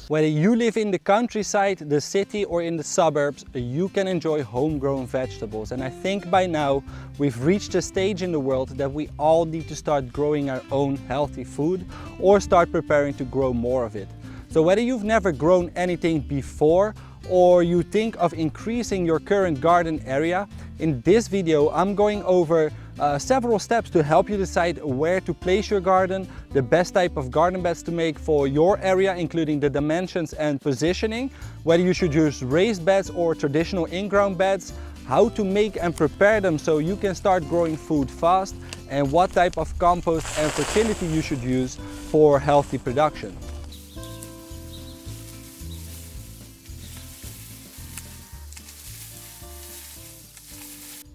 Whether you live in the countryside, the city or in the suburbs, you can enjoy homegrown vegetables. And I think by now we've reached a stage in the world that we all need to start growing our own healthy food or start preparing to grow more of it. So whether you've never grown anything before or you think of increasing your current garden area, in this video I'm going over several steps to help you decide where to place your garden, the best type of garden beds to make for your area, including the dimensions and positioning, whether you should use raised beds or traditional in-ground beds, how to make and prepare them so you can start growing food fast, and what type of compost and fertility you should use for healthy production.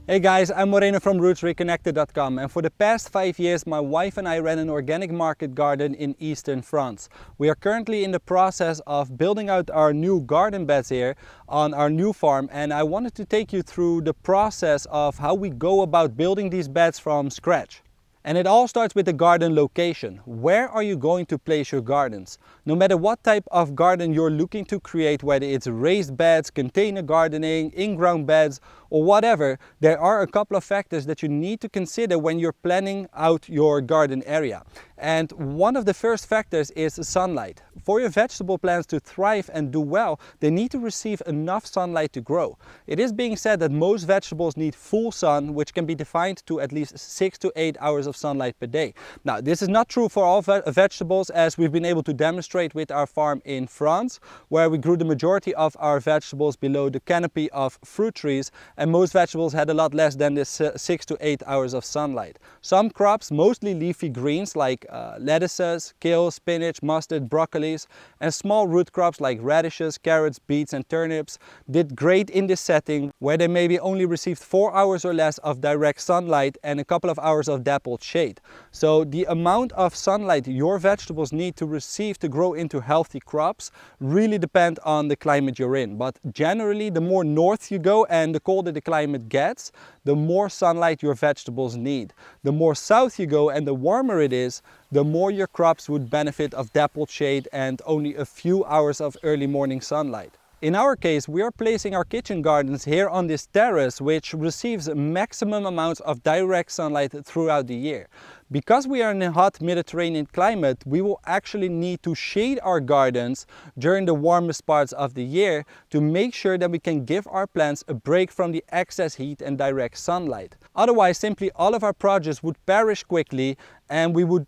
Hey guys, I'm Moreno from rootsreconnected.com, and for the past 5 years my wife and I ran an organic market garden in eastern France. We are currently in the process of building out our new garden beds here on our new farm, and I wanted to take you through the process of how we go about building these beds from scratch. And it all starts with the garden location. Where are you going to place your gardens? No matter what type of garden you're looking to create, whether it's raised beds, container gardening, in-ground beds, or whatever, there are a couple of factors that you need to consider when you're planning out your garden area. And one of the first factors is sunlight. For your vegetable plants to thrive and do well, they need to receive enough sunlight to grow. It is being said that most vegetables need full sun, which can be defined to at least 6 to 8 hours of sunlight per day. Now, this is not true for all vegetables, as we've been able to demonstrate with our farm in France, where we grew the majority of our vegetables below the canopy of fruit trees, and most vegetables had a lot less than this 6 to 8 hours of sunlight. Some crops, mostly leafy greens like lettuces, kale, spinach, mustard, broccolis, and small root crops like radishes, carrots, beets and turnips did great in this setting, where they maybe only received 4 hours or less of direct sunlight and a couple of hours of dappled shade. So the amount of sunlight your vegetables need to receive to grow into healthy crops really depend on the climate you're in. But generally, the more north you go and the colder the climate gets, the more sunlight your vegetables need. The more south you go and the warmer it is, the more your crops would benefit of dappled shade and only a few hours of early morning sunlight. In our case, we are placing our kitchen gardens here on this terrace, which receives maximum amounts of direct sunlight throughout the year. Because we are in a hot Mediterranean climate, we will actually need to shade our gardens during the warmest parts of the year to make sure that we can give our plants a break from the excess heat and direct sunlight. Otherwise, simply all of our produce would perish quickly and we would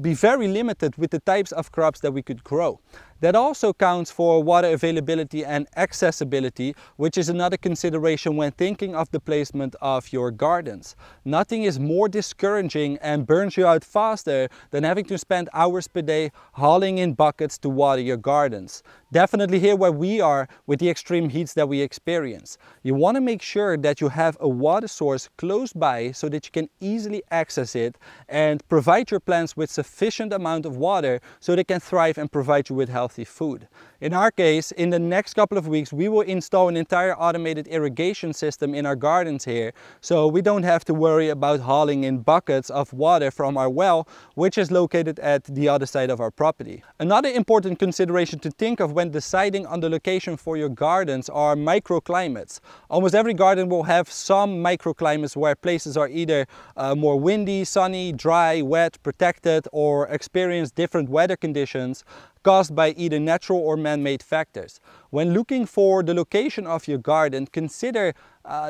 be very limited with the types of crops that we could grow. That also counts for water availability and accessibility, which is another consideration when thinking of the placement of your gardens. Nothing is more discouraging and burns you out faster than having to spend hours per day hauling in buckets to water your gardens. Definitely here where we are with the extreme heats that we experience. You want to make sure that you have a water source close by so that you can easily access it and provide your plants with sufficient amount of water so they can thrive and provide you with healthy food. In our case, in the next couple of weeks, we will install an entire automated irrigation system in our gardens here, so we don't have to worry about hauling in buckets of water from our well, which is located at the other side of our property. Another important consideration to think of when deciding on the location for your gardens are microclimates. Almost every garden will have some microclimates where places are either more windy, sunny, dry, wet, protected, or experience different weather conditions caused by either natural or man-made factors. When looking for the location of your garden, consider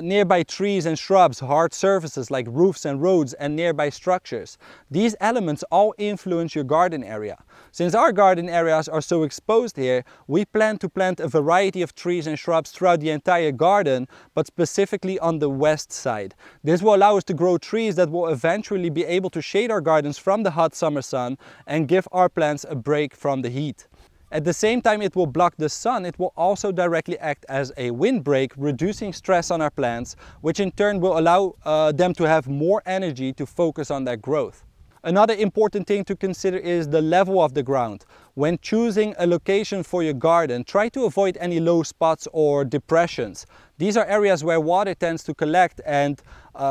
nearby trees and shrubs, hard surfaces like roofs and roads, and nearby structures. These elements all influence your garden area. Since our garden areas are so exposed here, we plan to plant a variety of trees and shrubs throughout the entire garden, but specifically on the west side. This will allow us to grow trees that will eventually be able to shade our gardens from the hot summer sun and give our plants a break from the heat. At the same time it will block the sun, it will also directly act as a windbreak, reducing stress on our plants, which in turn will allow them to have more energy to focus on their growth. Another important thing to consider is the level of the ground. When choosing a location for your garden, try to avoid any low spots or depressions. These are areas where water tends to collect and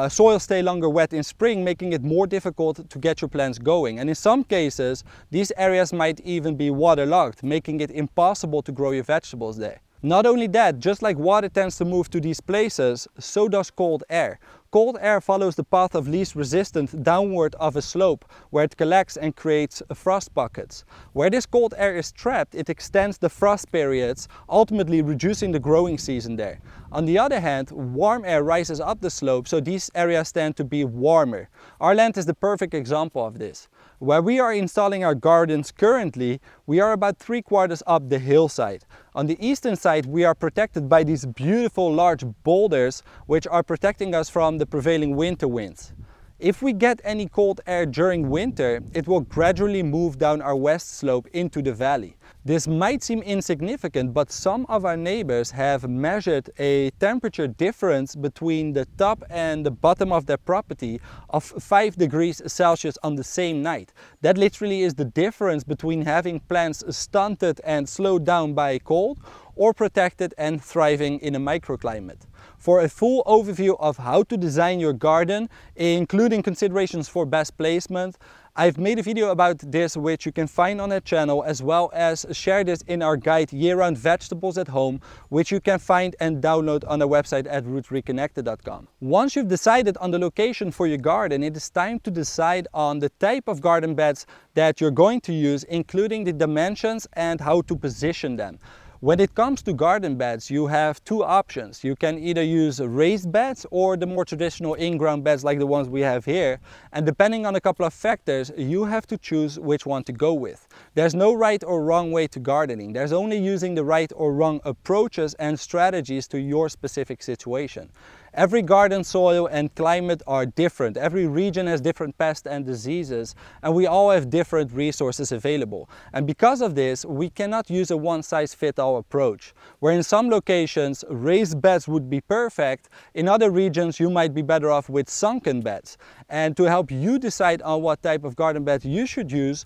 soil stay longer wet in spring, making it more difficult to get your plants going. And in some cases, these areas might even be waterlogged, making it impossible to grow your vegetables there. Not only that, just like water tends to move to these places, so does cold air. Cold air follows the path of least resistance downward of a slope, where it collects and creates frost pockets. Where this cold air is trapped, it extends the frost periods, ultimately reducing the growing season there. On the other hand, warm air rises up the slope, so these areas tend to be warmer. Our land is the perfect example of this. Where we are installing our gardens currently, we are about 3/4 up the hillside. On the eastern side, we are protected by these beautiful large boulders, which are protecting us from the prevailing winter winds. If we get any cold air during winter, it will gradually move down our west slope into the valley. This might seem insignificant, but some of our neighbors have measured a temperature difference between the top and the bottom of their property of 5 degrees Celsius on the same night. That literally is the difference between having plants stunted and slowed down by cold, or protected and thriving in a microclimate. For a full overview of how to design your garden, including considerations for best placement, I've made a video about this which you can find on our channel, as well as share this in our guide Year-Round Vegetables at Home, which you can find and download on our website at rootreconnected.com. Once you've decided on the location for your garden, it is time to decide on the type of garden beds that you're going to use, including the dimensions and how to position them. When it comes to garden beds, you have two options. You can either use raised beds or the more traditional in-ground beds like the ones we have here. And depending on a couple of factors, you have to choose which one to go with. There's no right or wrong way to gardening. There's only using the right or wrong approaches and strategies to your specific situation. Every garden soil and climate are different. Every region has different pests and diseases, and we all have different resources available. And because of this, we cannot use a one-size-fits-all approach. Where in some locations, raised beds would be perfect, in other regions you might be better off with sunken beds. And to help you decide on what type of garden bed you should use,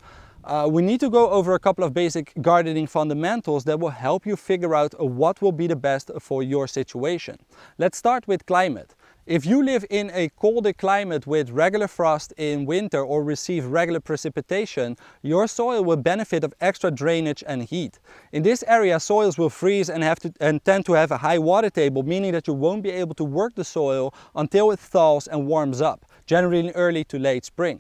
we need to go over a couple of basic gardening fundamentals that will help you figure out what will be the best for your situation. Let's start with climate. If you live in a colder climate with regular frost in winter or receive regular precipitation, your soil will benefit of extra drainage and heat. In this area, soils will freeze and tend to have a high water table, meaning that you won't be able to work the soil until it thaws and warms up, generally in early to late spring.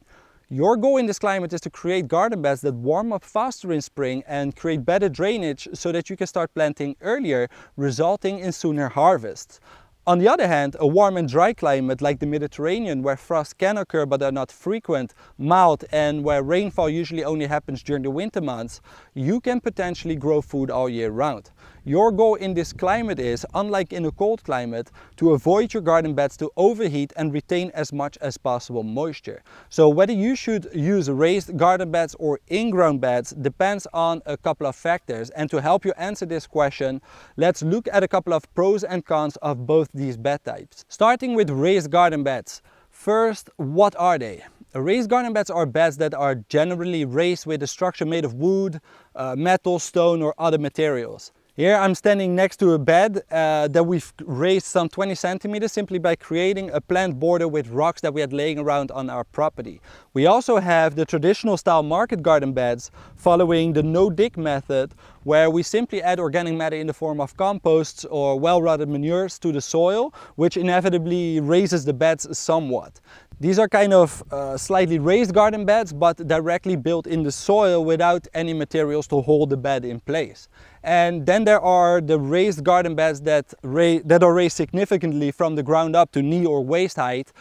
Your goal in this climate is to create garden beds that warm up faster in spring and create better drainage so that you can start planting earlier, resulting in sooner harvests. On the other hand, a warm and dry climate like the Mediterranean, where frosts can occur but are not frequent, mild, and where rainfall usually only happens during the winter months, you can potentially grow food all year round. Your goal in this climate is, unlike in a cold climate, to avoid your garden beds to overheat and retain as much as possible moisture. So whether you should use raised garden beds or in-ground beds depends on a couple of factors. And to help you answer this question, let's look at a couple of pros and cons of both these bed types. Starting with raised garden beds. First, what are they? Raised garden beds are beds that are generally raised with a structure made of wood, metal, stone, or other materials. Here I'm standing next to a bed that we've raised some 20 centimeters simply by creating a plant border with rocks that we had laying around on our property. We also have the traditional style market garden beds following the no-dig method, where we simply add organic matter in the form of composts or well-rotted manures to the soil, which inevitably raises the beds somewhat. These are kind of slightly raised garden beds, but directly built in the soil without any materials to hold the bed in place. And then there are the raised garden beds that are raised significantly from the ground up to knee or waist height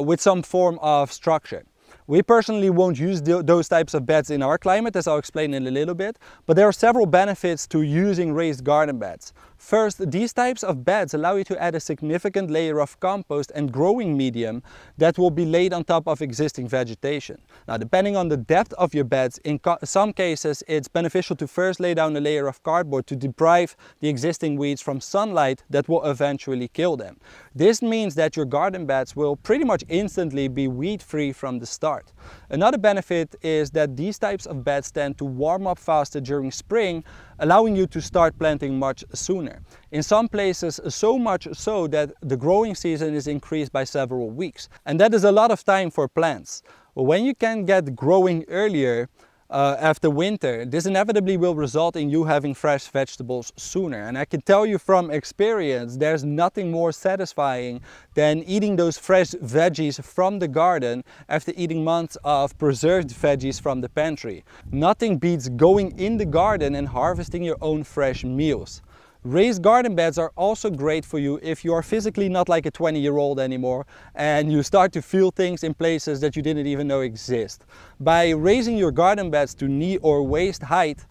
with some form of structure. We personally won't use those types of beds in our climate, as I'll explain in a little bit, but there are several benefits to using raised garden beds. First, these types of beds allow you to add a significant layer of compost and growing medium that will be laid on top of existing vegetation. Now, depending on the depth of your beds, in some cases it's beneficial to first lay down a layer of cardboard to deprive the existing weeds from sunlight that will eventually kill them. This means that your garden beds will pretty much instantly be weed-free from the start. Another benefit is that these types of beds tend to warm up faster during spring, allowing you to start planting much sooner. In some places, so much so that the growing season is increased by several weeks. And that is a lot of time for plants. When you can get growing earlier, after winter, this inevitably will result in you having fresh vegetables sooner. And I can tell you from experience, there's nothing more satisfying than eating those fresh veggies from the garden after eating months of preserved veggies from the pantry. Nothing beats going in the garden and harvesting your own fresh meals. Raised garden beds are also great for you if you are physically not like a 20-year-old anymore and you start to feel things in places that you didn't even know exist. By raising your garden beds to knee or waist height,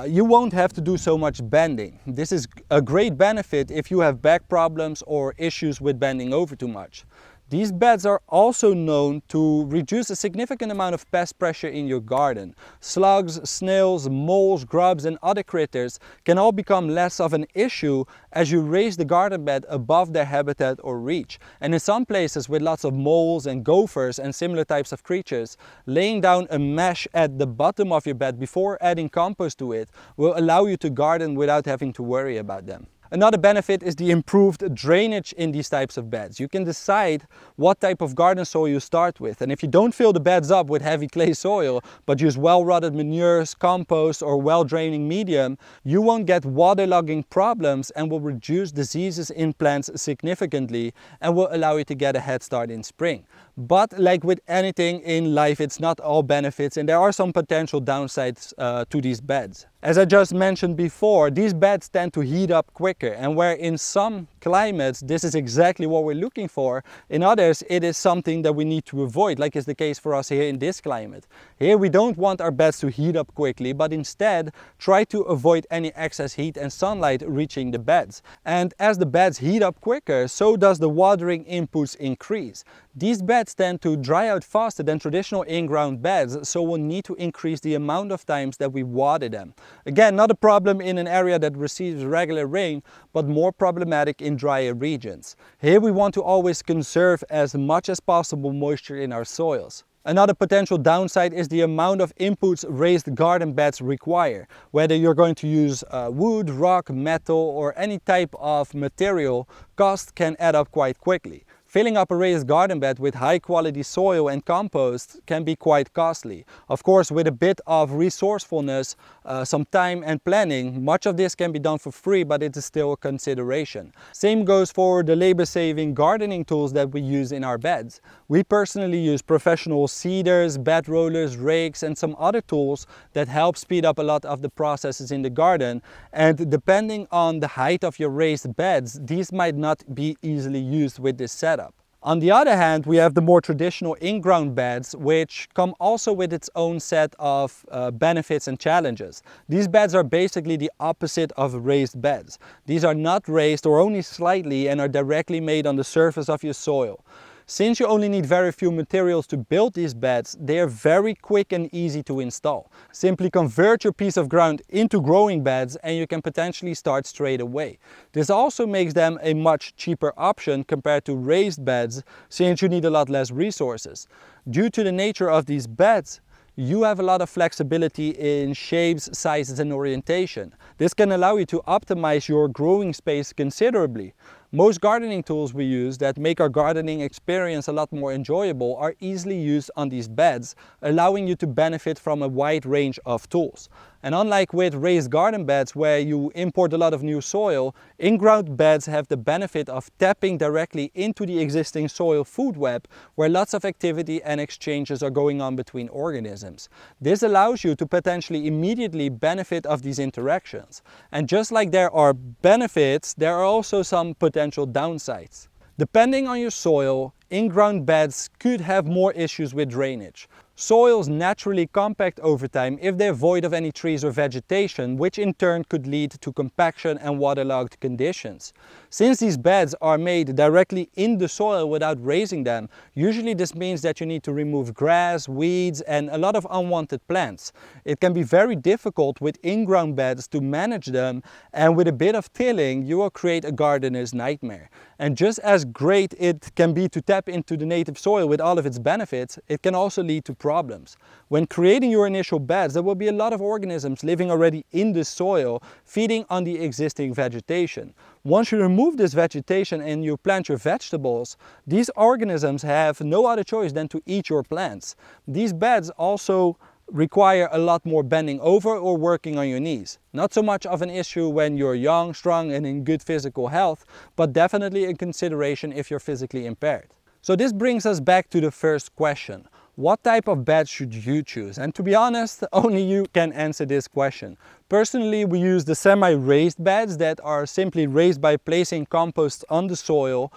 you won't have to do so much bending. This is a great benefit if you have back problems or issues with bending over too much. These beds are also known to reduce a significant amount of pest pressure in your garden. Slugs, snails, moles, grubs and other critters can all become less of an issue as you raise the garden bed above their habitat or reach. And in some places with lots of moles and gophers and similar types of creatures, laying down a mesh at the bottom of your bed before adding compost to it will allow you to garden without having to worry about them. Another benefit is the improved drainage in these types of beds. You can decide what type of garden soil you start with, and if you don't fill the beds up with heavy clay soil but use well-rotted manures, compost or well-draining medium, you won't get waterlogging problems and will reduce diseases in plants significantly and will allow you to get a head start in spring. But like with anything in life, it's not all benefits and there are some potential downsides to these beds. As I just mentioned before, these beds tend to heat up quicker, and where in some climates this is exactly what we're looking for, in others it is something that we need to avoid, like is the case for us here in this climate. Here we don't want our beds to heat up quickly, but instead try to avoid any excess heat and sunlight reaching the beds. And as the beds heat up quicker, so does the watering inputs increase. These beds tend to dry out faster than traditional in-ground beds, so we'll need to increase the amount of times that we water them. Again, not a problem in an area that receives regular rain, but more problematic in drier regions. Here we want to always conserve as much as possible moisture in our soils. Another potential downside is the amount of inputs raised garden beds require. Whether you're going to use wood, rock, metal or any type of material, cost can add up quite quickly. Filling up a raised garden bed with high quality soil and compost can be quite costly. Of course, with a bit of resourcefulness, some time and planning, much of this can be done for free, but it is still a consideration. Same goes for the labor-saving gardening tools that we use in our beds. We personally use professional seeders, bed rollers, rakes and some other tools that help speed up a lot of the processes in the garden. And depending on the height of your raised beds, these might not be easily used with this setup. On the other hand, we have the more traditional in-ground beds, which come also with its own set of benefits and challenges. These beds are basically the opposite of raised beds. These are not raised or only slightly and are directly made on the surface of your soil. Since you only need very few materials to build these beds, they are very quick and easy to install. Simply convert your piece of ground into growing beds and you can potentially start straight away. This also makes them a much cheaper option compared to raised beds, since you need a lot less resources. Due to the nature of these beds, you have a lot of flexibility in shapes, sizes and orientation. This can allow you to optimize your growing space considerably. Most gardening tools we use that make our gardening experience a lot more enjoyable are easily used on these beds, allowing you to benefit from a wide range of tools. And unlike with raised garden beds where you import a lot of new soil, in-ground beds have the benefit of tapping directly into the existing soil food web where lots of activity and exchanges are going on between organisms. This allows you to potentially immediately benefit of these interactions. And just like there are benefits, there are also some potential downsides. Depending on your soil, in-ground beds could have more issues with drainage. Soils naturally compact over time if they're void of any trees or vegetation, which in turn could lead to compaction and waterlogged conditions. Since these beds are made directly in the soil without raising them, usually this means that you need to remove grass, weeds, and a lot of unwanted plants. It can be very difficult with in-ground beds to manage them, and with a bit of tilling you will create a gardener's nightmare. And just as great it can be to tap into the native soil with all of its benefits, it can also lead to problems. When creating your initial beds, there will be a lot of organisms living already in the soil, feeding on the existing vegetation. Once you remove this vegetation and you plant your vegetables, these organisms have no other choice than to eat your plants. These beds also require a lot more bending over or working on your knees. Not so much of an issue when you're young, strong and in good physical health, but definitely a consideration if you're physically impaired. So this brings us back to the first question. What type of bed should you choose? And to be honest, only you can answer this question. Personally, we use the semi-raised beds that are simply raised by placing compost on the soil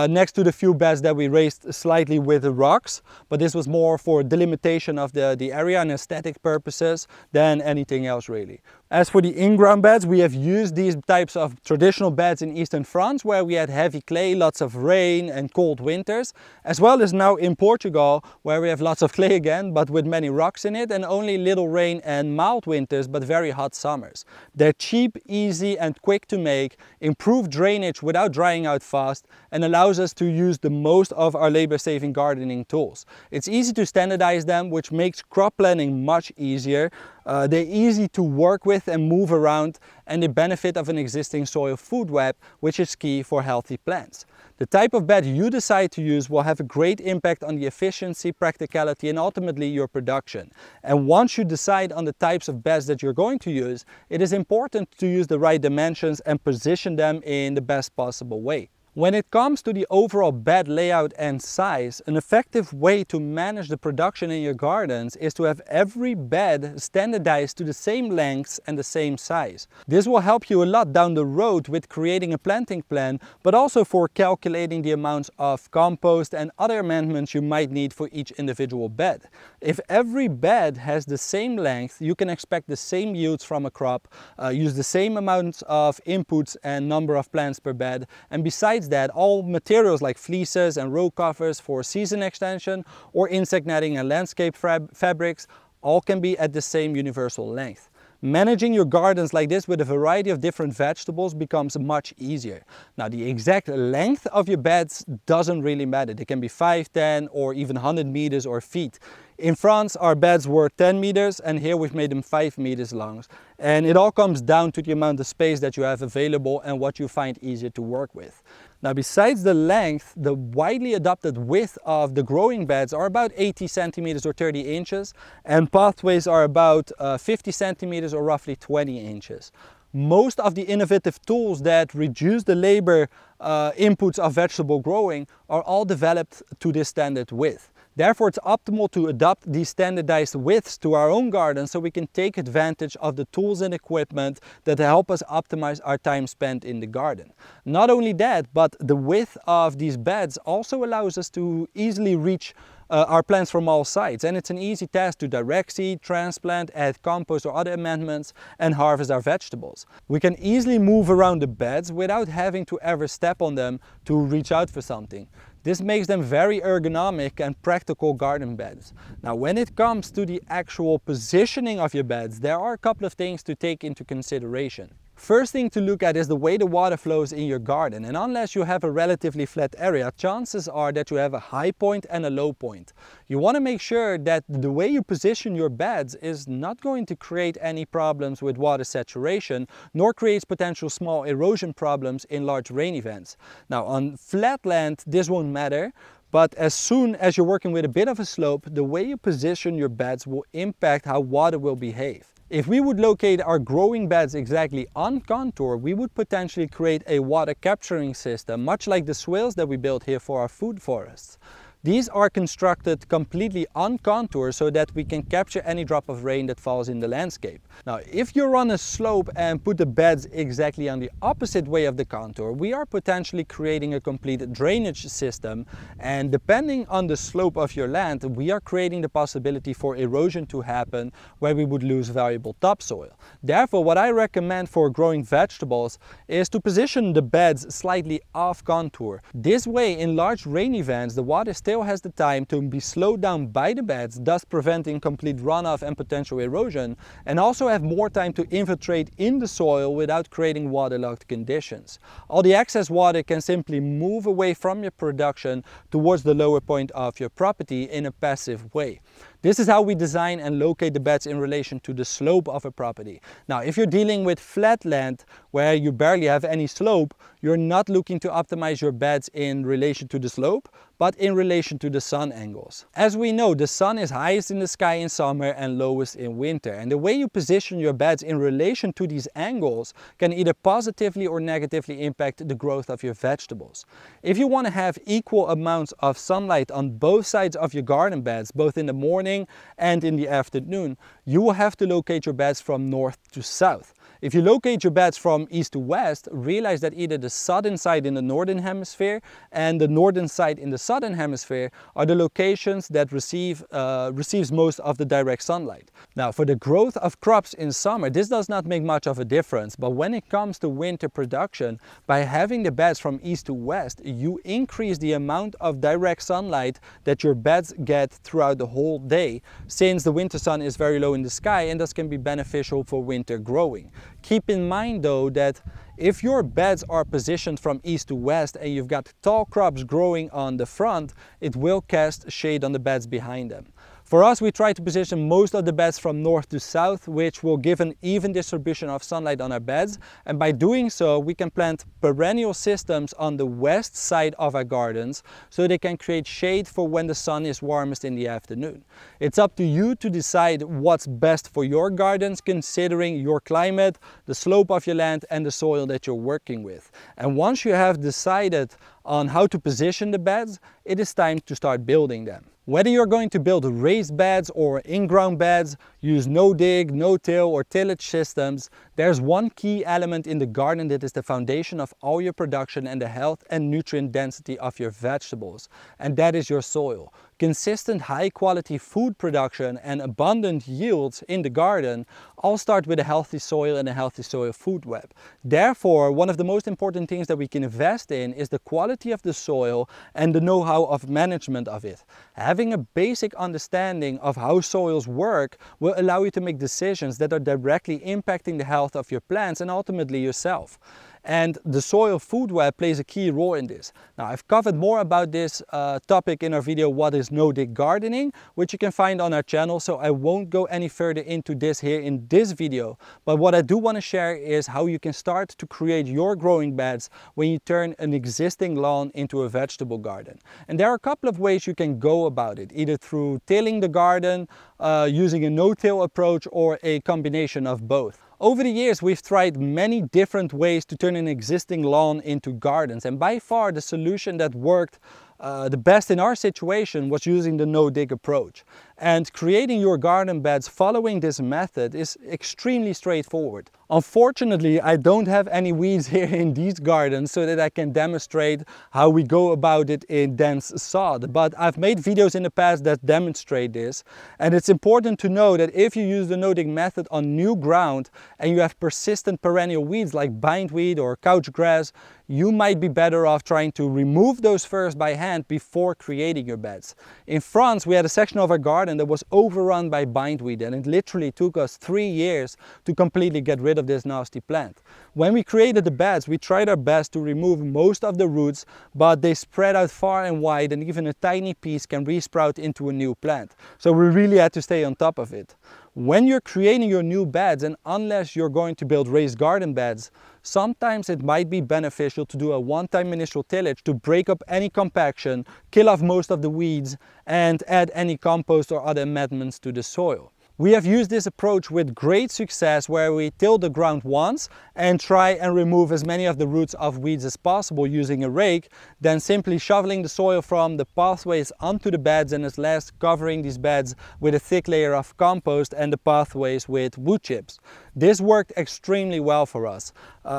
next to the few beds that we raised slightly with the rocks, but this was more for delimitation of the area and aesthetic purposes than anything else really. As for the in-ground beds, we have used these types of traditional beds in eastern France where we had heavy clay, lots of rain and cold winters, as well as now in Portugal where we have lots of clay again but with many rocks in it and only little rain and mild winters but very hot summers. They're cheap, easy and quick to make, improve drainage without drying out fast, and allows us to use the most of our labor-saving gardening tools. It's easy to standardize them, which makes crop planning much easier. They're easy to work with and move around, and the benefit of an existing soil food web, which is key for healthy plants. The type of bed you decide to use will have a great impact on the efficiency, practicality and ultimately your production. And once you decide on the types of beds that you're going to use, it is important to use the right dimensions and position them in the best possible way. When it comes to the overall bed layout and size, an effective way to manage the production in your gardens is to have every bed standardized to the same lengths and the same size. This will help you a lot down the road with creating a planting plan, but also for calculating the amounts of compost and other amendments you might need for each individual bed. If every bed has the same length, you can expect the same yields from a crop, use the same amounts of inputs and number of plants per bed, and besides that, all materials like fleeces and row covers for season extension or insect netting and landscape fabrics all can be at the same universal length. Managing your gardens like this with a variety of different vegetables becomes much easier. Now, the exact length of your beds doesn't really matter. They can be 5, 10 or even 100 meters or feet. In France, our beds were 10 meters and here we've made them 5 meters long. And it all comes down to the amount of space that you have available and what you find easier to work with. Now, besides the length, the widely adopted width of the growing beds are about 80 centimeters or 30 inches, and pathways are about 50 centimeters or roughly 20 inches. Most of the innovative tools that reduce the labor inputs of vegetable growing are all developed to this standard width. Therefore, it's optimal to adopt these standardized widths to our own garden so we can take advantage of the tools and equipment that help us optimize our time spent in the garden. Not only that, but the width of these beds also allows us to easily reach our plants from all sides, and it's an easy task to direct seed, transplant, add compost or other amendments and harvest our vegetables. We can easily move around the beds without having to ever step on them to reach out for something. This makes them very ergonomic and practical garden beds. Now, when it comes to the actual positioning of your beds, there are a couple of things to take into consideration. First thing to look at is the way the water flows in your garden, and unless you have a relatively flat area, chances are that you have a high point and a low point. You want to make sure that the way you position your beds is not going to create any problems with water saturation, nor creates potential small erosion problems in large rain events. Now, on flat land this won't matter, but as soon as you're working with a bit of a slope, the way you position your beds will impact how water will behave. If we would locate our growing beds exactly on contour, we would potentially create a water capturing system, much like the swales that we built here for our food forests. These are constructed completely on contour so that we can capture any drop of rain that falls in the landscape. Now, if you're on a slope and put the beds exactly on the opposite way of the contour, we are potentially creating a complete drainage system, and depending on the slope of your land, we are creating the possibility for erosion to happen where we would lose valuable topsoil. Therefore, what I recommend for growing vegetables is to position the beds slightly off contour. This way, in large rain events, the water still has the time to be slowed down by the beds, thus preventing complete runoff and potential erosion, and also have more time to infiltrate in the soil without creating waterlogged conditions. All the excess water can simply move away from your production towards the lower point of your property in a passive way. This is how we design and locate the beds in relation to the slope of a property. Now, if you're dealing with flat land where you barely have any slope, you're not looking to optimize your beds in relation to the slope, but in relation to the sun angles. As we know, the sun is highest in the sky in summer and lowest in winter. And the way you position your beds in relation to these angles can either positively or negatively impact the growth of your vegetables. If you want to have equal amounts of sunlight on both sides of your garden beds, both in the morning and in the afternoon, you will have to locate your beds from north to south. If you locate your beds from east to west, realize that either the southern side in the northern hemisphere and the northern side in the southern hemisphere are the locations that receives most of the direct sunlight. Now, for the growth of crops in summer, this does not make much of a difference, but when it comes to winter production, by having the beds from east to west, you increase the amount of direct sunlight that your beds get throughout the whole day, since the winter sun is very low in the sky and thus can be beneficial for winter growing. Keep in mind though that if your beds are positioned from east to west and you've got tall crops growing on the front, it will cast shade on the beds behind them. For us, we try to position most of the beds from north to south, which will give an even distribution of sunlight on our beds. And by doing so, we can plant perennial systems on the west side of our gardens so they can create shade for when the sun is warmest in the afternoon. It's up to you to decide what's best for your gardens, considering your climate, the slope of your land, and the soil that you're working with. And once you have decided on how to position the beds, it is time to start building them. Whether you're going to build raised beds or in-ground beds, use no-dig, no-till or tillage systems, there's one key element in the garden that is the foundation of all your production and the health and nutrient density of your vegetables, and that is your soil. Consistent high-quality food production and abundant yields in the garden all start with a healthy soil and a healthy soil food web. Therefore, one of the most important things that we can invest in is the quality of the soil and the know-how of management of it. Having a basic understanding of how soils work will allow you to make decisions that are directly impacting the health of your plants and ultimately yourself. And the soil food web plays a key role in this. Now, I've covered more about this topic in our video, What is No-Dig Gardening, which you can find on our channel, so I won't go any further into this here in this video. But what I do want to share is how you can start to create your growing beds when you turn an existing lawn into a vegetable garden. And there are a couple of ways you can go about it, either through tilling the garden, using a no-till approach, or a combination of both. Over the years, we've tried many different ways to turn an existing lawn into gardens, and by far the solution that worked the best in our situation was using the no-dig approach. And creating your garden beds following this method is extremely straightforward. Unfortunately, I don't have any weeds here in these gardens so that I can demonstrate how we go about it in dense sod. But I've made videos in the past that demonstrate this. And it's important to know that if you use the no-dig method on new ground and you have persistent perennial weeds like bindweed or couch grass, you might be better off trying to remove those first by hand before creating your beds. In France, we had a section of our garden that was overrun by bindweed, and it literally took us 3 years to completely get rid of this nasty plant. When we created the beds, we tried our best to remove most of the roots, but they spread out far and wide, and even a tiny piece can resprout into a new plant. So we really had to stay on top of it. When you're creating your new beds, and unless you're going to build raised garden beds, sometimes it might be beneficial to do a one-time initial tillage to break up any compaction, kill off most of the weeds, and add any compost or other amendments to the soil. We have used this approach with great success, where we till the ground once and try and remove as many of the roots of weeds as possible using a rake, then simply shoveling the soil from the pathways onto the beds, and at last covering these beds with a thick layer of compost and the pathways with wood chips. This worked extremely well for us.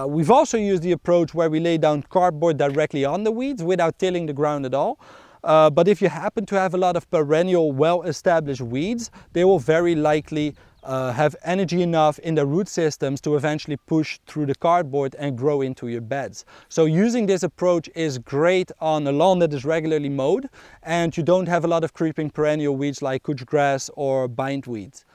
We've also used the approach where we lay down cardboard directly on the weeds without tilling the ground at all. But if you happen to have a lot of perennial, well-established weeds, they will very likely have energy enough in the root systems to eventually push through the cardboard and grow into your beds. So using this approach is great on a lawn that is regularly mowed and you don't have a lot of creeping perennial weeds like couch grass or bindweeds.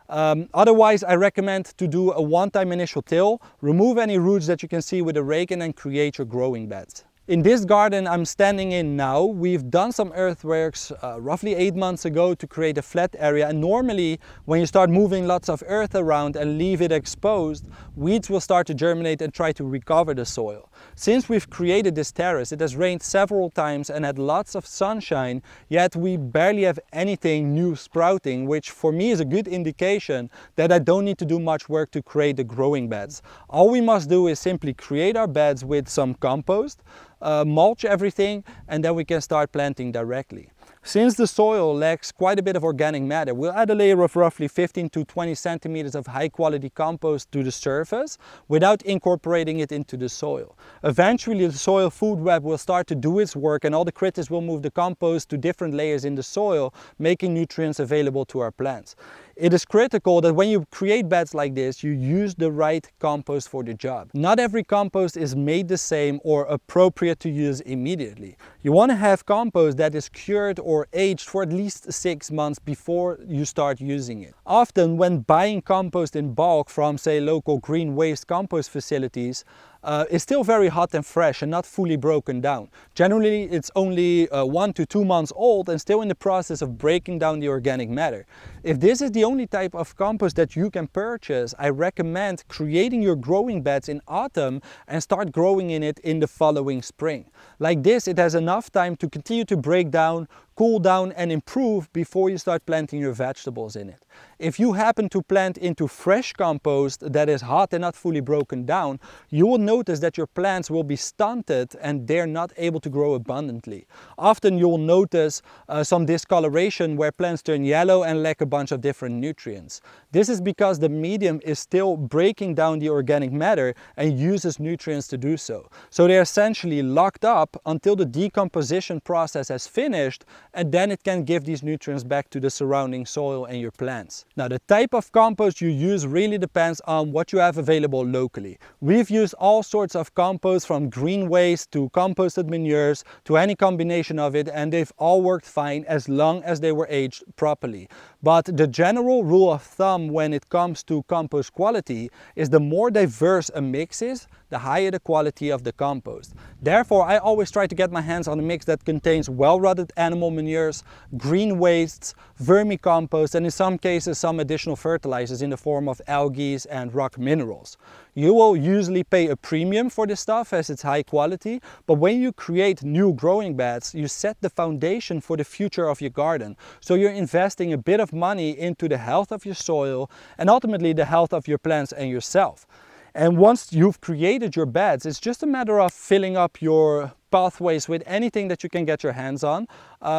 Otherwise, I recommend to do a one-time initial till, remove any roots that you can see with a rake, and then create your growing beds. In this garden I'm standing in now, we've done some earthworks roughly 8 months ago to create a flat area, and normally when you start moving lots of earth around and leave it exposed, weeds will start to germinate and try to recover the soil. Since we've created this terrace, it has rained several times and had lots of sunshine, yet we barely have anything new sprouting, which for me is a good indication that I don't need to do much work to create the growing beds. All we must do is simply create our beds with some compost, mulch everything, and then we can start planting directly. Since the soil lacks quite a bit of organic matter, we'll add a layer of roughly 15 to 20 centimeters of high quality compost to the surface without incorporating it into the soil. Eventually the soil food web will start to do its work and all the critters will move the compost to different layers in the soil, making nutrients available to our plants. It is critical that when you create beds like this, you use the right compost for the job. Not every compost is made the same or appropriate to use immediately. You want to have compost that is cured or aged for at least 6 months before you start using it. Often when buying compost in bulk from, say, local green waste compost facilities, it's still very hot and fresh and not fully broken down. Generally it's only 1 to 2 months old and still in the process of breaking down the organic matter. If this is the only type of compost that you can purchase, I recommend creating your growing beds in autumn and start growing in it in the following spring. Like this, it has enough time to continue to break down, cool down and improve before you start planting your vegetables in it. If you happen to plant into fresh compost that is hot and not fully broken down, you will notice that your plants will be stunted and they're not able to grow abundantly. Often you will notice some discoloration where plants turn yellow and lack a bunch of different nutrients. This is because the medium is still breaking down the organic matter and uses nutrients to do so. So they're essentially locked up until the decomposition process has finished, and then it can give these nutrients back to the surrounding soil and your plants. Now the type of compost you use really depends on what you have available locally. We've used all sorts of compost, from green waste to composted manures to any combination of it, and they've all worked fine as long as they were aged properly. But the general rule of thumb when it comes to compost quality is the more diverse a mix is, the higher the quality of the compost. Therefore, I always try to get my hands on a mix that contains well-rotted animal manures, green wastes, vermicompost, and in some cases some additional fertilizers in the form of algae and rock minerals. You will usually pay a premium for this stuff as it's high quality, but when you create new growing beds, you set the foundation for the future of your garden. So you're investing a bit of money into the health of your soil and ultimately the health of your plants and yourself. And once you've created your beds, it's just a matter of filling up your pathways with anything that you can get your hands on,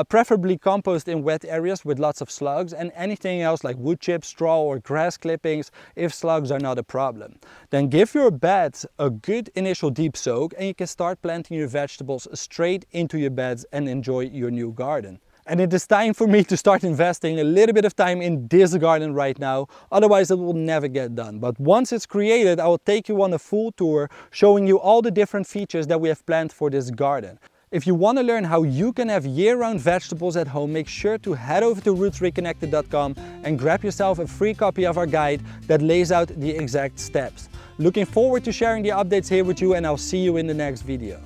preferably compost in wet areas with lots of slugs, and anything else like wood chips, straw or grass clippings if slugs are not a problem. Then give your beds a good initial deep soak and you can start planting your vegetables straight into your beds and enjoy your new garden. And it is time for me to start investing a little bit of time in this garden right now, otherwise it will never get done. But once it's created, I will take you on a full tour showing you all the different features that we have planned for this garden. If you want to learn how you can have year-round vegetables at home, make sure to head over to rootsreconnected.com and grab yourself a free copy of our guide that lays out the exact steps. Looking forward to sharing the updates here with you, and I'll see you in the next video.